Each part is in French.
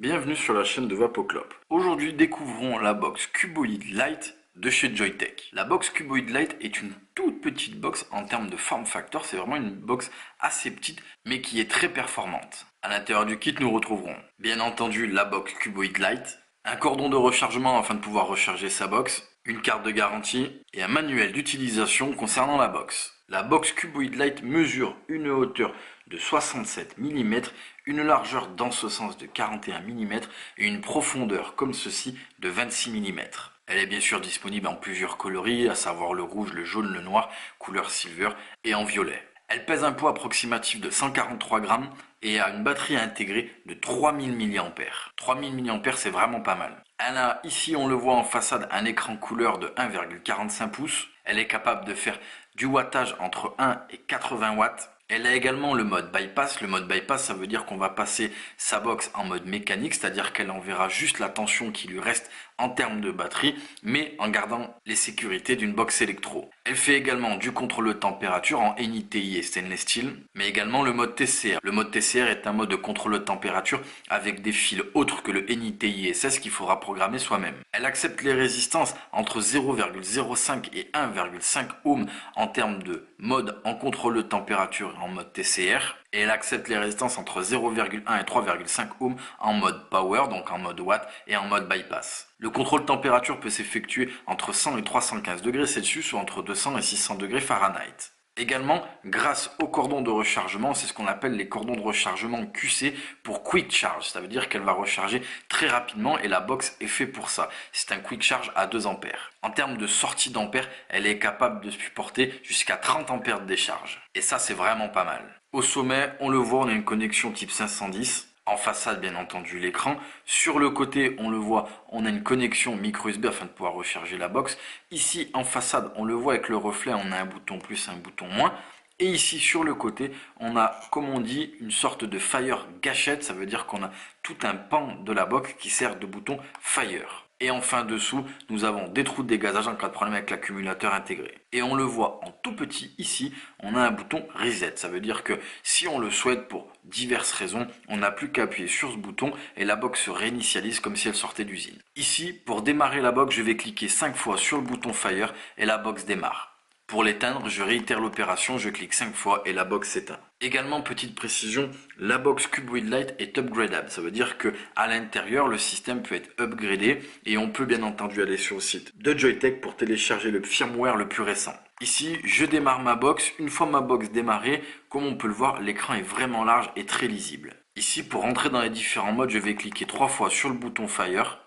Bienvenue sur la chaîne de Vapoclop. Aujourd'hui, découvrons la box Cuboid Lite de chez Joyetech. La box Cuboid Lite est une toute petite box en termes de form factor. C'est vraiment une box assez petite, mais qui est très performante. À l'intérieur du kit, nous retrouverons bien entendu la box Cuboid Lite, un cordon de rechargement afin de pouvoir recharger sa box, une carte de garantie et un manuel d'utilisation concernant la box. La box Cuboid Lite mesure une hauteur de 67 mm, une largeur dans ce sens de 41 mm et une profondeur comme ceci de 26 mm. Elle est bien sûr disponible en plusieurs coloris, à savoir le rouge, le jaune, le noir, couleur silver et en violet. Elle pèse un poids approximatif de 143 grammes et a une batterie intégrée de 3000 mAh. 3000 mAh, c'est vraiment pas mal. Elle a, ici on le voit en façade, un écran couleur de 1,45 pouces. Elle est capable de faire du wattage entre 1 et 80 watts. Elle a également le mode bypass. Le mode bypass, ça veut dire qu'on va passer sa box en mode mécanique, c'est-à-dire qu'elle enverra juste la tension qui lui reste en termes de batterie, mais en gardant les sécurités d'une box électro. Elle fait également du contrôle de température en NiTi et stainless steel, mais également le mode TCR. Le mode TCR est un mode de contrôle de température avec des fils autres que le NiTi SS qu'il faudra programmer soi-même. Elle accepte les résistances entre 0,05 et 1,5 ohm en termes de mode en contrôle de température en mode TCR. Et elle accepte les résistances entre 0,1 et 3,5 ohms en mode power, donc en mode watt, et en mode bypass. Le contrôle de température peut s'effectuer entre 100 et 315 degrés Celsius ou entre 200 et 600 degrés Fahrenheit. Également, grâce aux cordons de rechargement, c'est ce qu'on appelle les cordons de rechargement QC pour Quick Charge. Ça veut dire qu'elle va recharger très rapidement et la box est faite pour ça. C'est un Quick Charge à 2 ampères. En termes de sortie d'ampères, elle est capable de supporter jusqu'à 30 ampères de décharge. Et ça, c'est vraiment pas mal. Au sommet, on le voit, on a une connexion type 510. En façade, bien entendu, l'écran. Sur le côté, on le voit, on a une connexion micro USB afin de pouvoir recharger la box. Ici, en façade, on le voit avec le reflet, on a un bouton plus, un bouton moins. Et ici, sur le côté, on a, comme on dit, une sorte de Fire gâchette. Ça veut dire qu'on a tout un pan de la box qui sert de bouton Fire. Et enfin dessous, nous avons des trous de dégazage en cas de problème avec l'accumulateur intégré. Et on le voit en tout petit ici, on a un bouton Reset. Ça veut dire que si on le souhaite pour diverses raisons, on n'a plus qu'à appuyer sur ce bouton et la box se réinitialise comme si elle sortait d'usine. Ici, pour démarrer la box, je vais cliquer 5 fois sur le bouton Fire et la box démarre. Pour l'éteindre, je réitère l'opération, je clique 5 fois et la box s'éteint. Également, petite précision, la box Cuboid Lite est upgradable. Ça veut dire que à l'intérieur, le système peut être upgradé et on peut bien entendu aller sur le site de Joyetech pour télécharger le firmware le plus récent. Ici, je démarre ma box. Une fois ma box démarrée, comme on peut le voir, l'écran est vraiment large et très lisible. Ici, pour entrer dans les différents modes, je vais cliquer 3 fois sur le bouton Fire.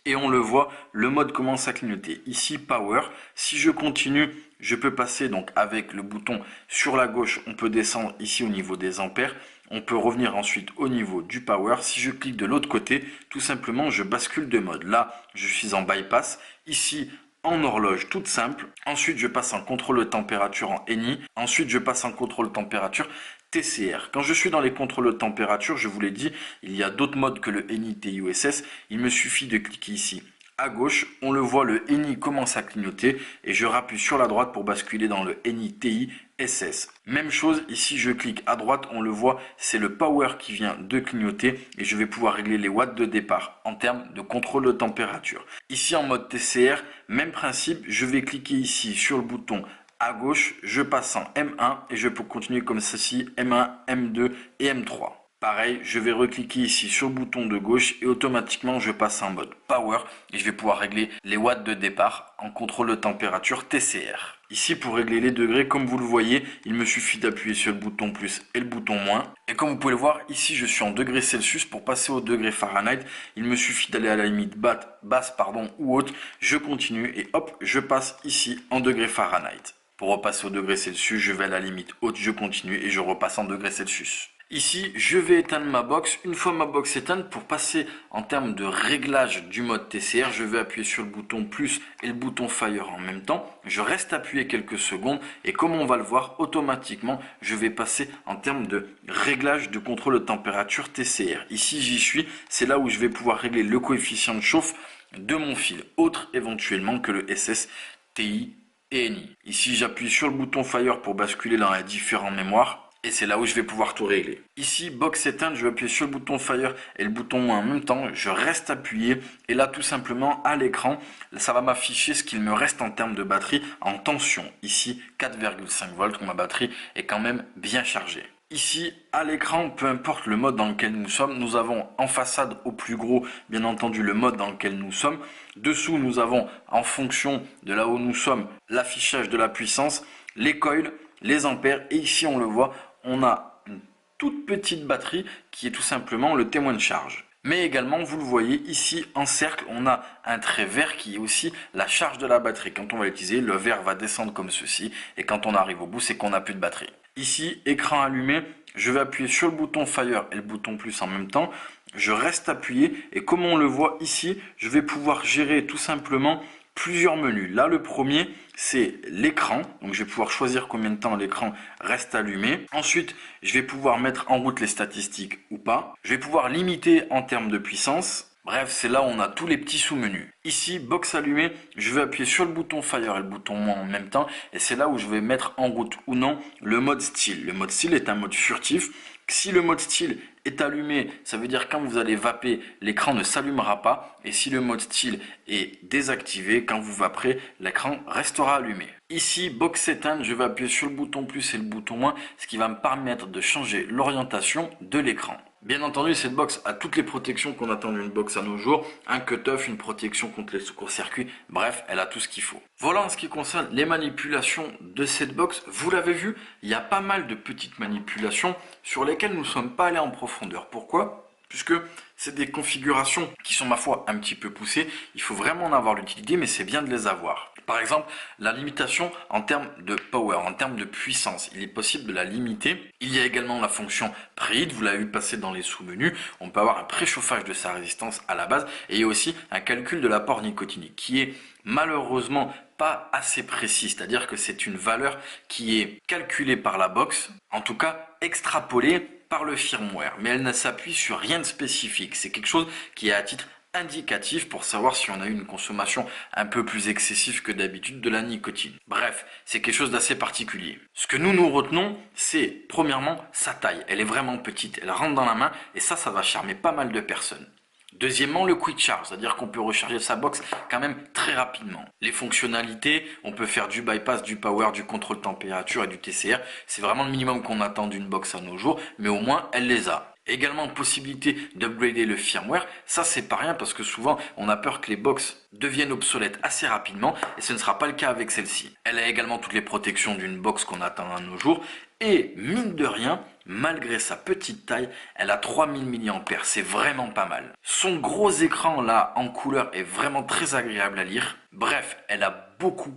Et on le voit, le mode commence à clignoter. Ici, Power. Si je continue, je peux passer donc avec le bouton sur la gauche. On peut descendre ici au niveau des ampères. On peut revenir ensuite au niveau du Power. Si je clique de l'autre côté, tout simplement, je bascule de mode. Là, je suis en bypass. Ici, en horloge toute simple. Ensuite, je passe en contrôle de température en NI. Ensuite, je passe en contrôle de température TCR. Quand je suis dans les contrôles de température, je vous l'ai dit, il y a d'autres modes que le NiTi SS. Il me suffit de cliquer ici à gauche. On le voit, le NI commence à clignoter et je rappuie sur la droite pour basculer dans le NiTi SS. Même chose, ici je clique à droite, on le voit, c'est le power qui vient de clignoter et je vais pouvoir régler les watts de départ en termes de contrôle de température. Ici en mode TCR, même principe, je vais cliquer ici sur le bouton à gauche, je passe en M1 et je peux continuer comme ceci, M1, M2 et M3. Pareil, je vais recliquer ici sur le bouton de gauche et automatiquement je passe en mode Power et je vais pouvoir régler les watts de départ en contrôle de température TCR. Ici pour régler les degrés, comme vous le voyez, il me suffit d'appuyer sur le bouton plus et le bouton moins. Et comme vous pouvez le voir, ici je suis en degrés Celsius. Pour passer au degré Fahrenheit, il me suffit d'aller à la limite basse ou haute. Je continue et hop, je passe ici en degrés Fahrenheit. Pour repasser au degré Celsius, je vais à la limite haute, je continue et je repasse en degrés Celsius. Ici, je vais éteindre ma box. Une fois ma box éteinte, pour passer en termes de réglage du mode TCR, je vais appuyer sur le bouton plus et le bouton Fire en même temps. Je reste appuyé quelques secondes et comme on va le voir, automatiquement, je vais passer en termes de réglage de contrôle de température TCR. Ici, j'y suis. C'est là où je vais pouvoir régler le coefficient de chauffe de mon fil, autre éventuellement que le SS, TI et NI. Ici, j'appuie sur le bouton Fire pour basculer dans les différentes mémoires. Et c'est là où je vais pouvoir tout régler. Ici, box éteinte, je vais appuyer sur le bouton Fire et le bouton moins en même temps. Je reste appuyé et là, tout simplement, à l'écran, ça va m'afficher ce qu'il me reste en termes de batterie en tension. Ici, 4,5 volts, ma batterie est quand même bien chargée. Ici, à l'écran, peu importe le mode dans lequel nous sommes, nous avons en façade au plus gros, bien entendu, le mode dans lequel nous sommes. Dessous, nous avons, en fonction de là où nous sommes, l'affichage de la puissance, les coils, les ampères. Et ici, on le voit, on a une toute petite batterie qui est tout simplement le témoin de charge. Mais également, vous le voyez ici en cercle, on a un trait vert qui est aussi la charge de la batterie. Quand on va l'utiliser, le vert va descendre comme ceci. Et quand on arrive au bout, c'est qu'on n'a plus de batterie. Ici, écran allumé, je vais appuyer sur le bouton Fire et le bouton plus en même temps. Je reste appuyé et comme on le voit ici, je vais pouvoir gérer tout simplement plusieurs menus. Là, le premier, c'est l'écran. Donc, je vais pouvoir choisir combien de temps l'écran reste allumé. Ensuite, je vais pouvoir mettre en route les statistiques ou pas. Je vais pouvoir limiter en termes de puissance. Bref, c'est là où on a tous les petits sous-menus. Ici, box allumée, je vais appuyer sur le bouton Fire et le bouton moins en même temps. Et c'est là où je vais mettre en route ou non le mode style. Le mode style est un mode furtif. Si le mode style est allumé, ça veut dire quand vous allez vaper, l'écran ne s'allumera pas. Et si le mode style est désactivé, quand vous vaperez, l'écran restera allumé. Ici, box éteinte, je vais appuyer sur le bouton plus et le bouton moins, ce qui va me permettre de changer l'orientation de l'écran. Bien entendu, cette box a toutes les protections qu'on attend d'une box à nos jours. Un cut-off, une protection contre les court-circuits. Bref, elle a tout ce qu'il faut. Voilà en ce qui concerne les manipulations de cette box. Vous l'avez vu, il y a pas mal de petites manipulations sur lesquelles nous ne sommes pas allés en profondeur. Pourquoi ? Puisque c'est des configurations qui sont, ma foi, un petit peu poussées. Il faut vraiment en avoir l'utilité, mais c'est bien de les avoir. Par exemple, la limitation en termes de power, en termes de puissance, il est possible de la limiter. Il y a également la fonction preheat, vous l'avez vu passer dans les sous-menus. On peut avoir un préchauffage de sa résistance à la base. Et il y a aussi un calcul de l'apport nicotinique qui est malheureusement pas assez précis. C'est-à-dire que c'est une valeur qui est calculée par la box, en tout cas extrapolée par le firmware. Mais elle ne s'appuie sur rien de spécifique. C'est quelque chose qui est à titre indicatif pour savoir si on a eu une consommation un peu plus excessive que d'habitude de la nicotine. Bref, c'est quelque chose d'assez particulier. Ce que nous retenons, c'est premièrement sa taille. Elle est vraiment petite, elle rentre dans la main et ça va charmer pas mal de personnes. Deuxièmement, le quick charge, c'est-à-dire qu'on peut recharger sa box quand même très rapidement. Les fonctionnalités, on peut faire du bypass, du power, du contrôle température et du TCR. C'est vraiment le minimum qu'on attend d'une box à nos jours, mais au moins elle les a. Également possibilité d'upgrader le firmware, ça c'est pas rien parce que souvent on a peur que les box deviennent obsolètes assez rapidement et ce ne sera pas le cas avec celle-ci. Elle a également toutes les protections d'une box qu'on attend à nos jours et mine de rien, malgré sa petite taille, elle a 3000 mAh, c'est vraiment pas mal. Son gros écran là en couleur est vraiment très agréable à lire. Bref, elle a beaucoup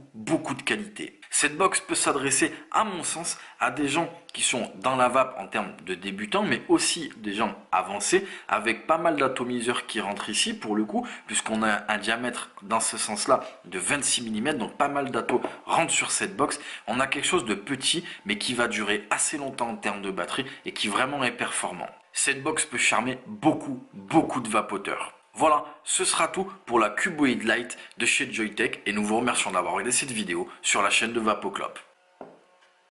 de qualité. Cette box peut s'adresser, à mon sens, à des gens qui sont dans la vape en termes de débutants, mais aussi des gens avancés, avec pas mal d'atomiseurs qui rentrent ici, pour le coup, puisqu'on a un diamètre dans ce sens-là de 26 mm, donc pas mal d'atos rentrent sur cette box. On a quelque chose de petit, mais qui va durer assez longtemps en termes de batterie et qui vraiment est performant. Cette box peut charmer beaucoup de vapoteurs. Voilà, ce sera tout pour la Cuboid Light de chez Joyetech et nous vous remercions d'avoir regardé cette vidéo sur la chaîne de Vapoclop.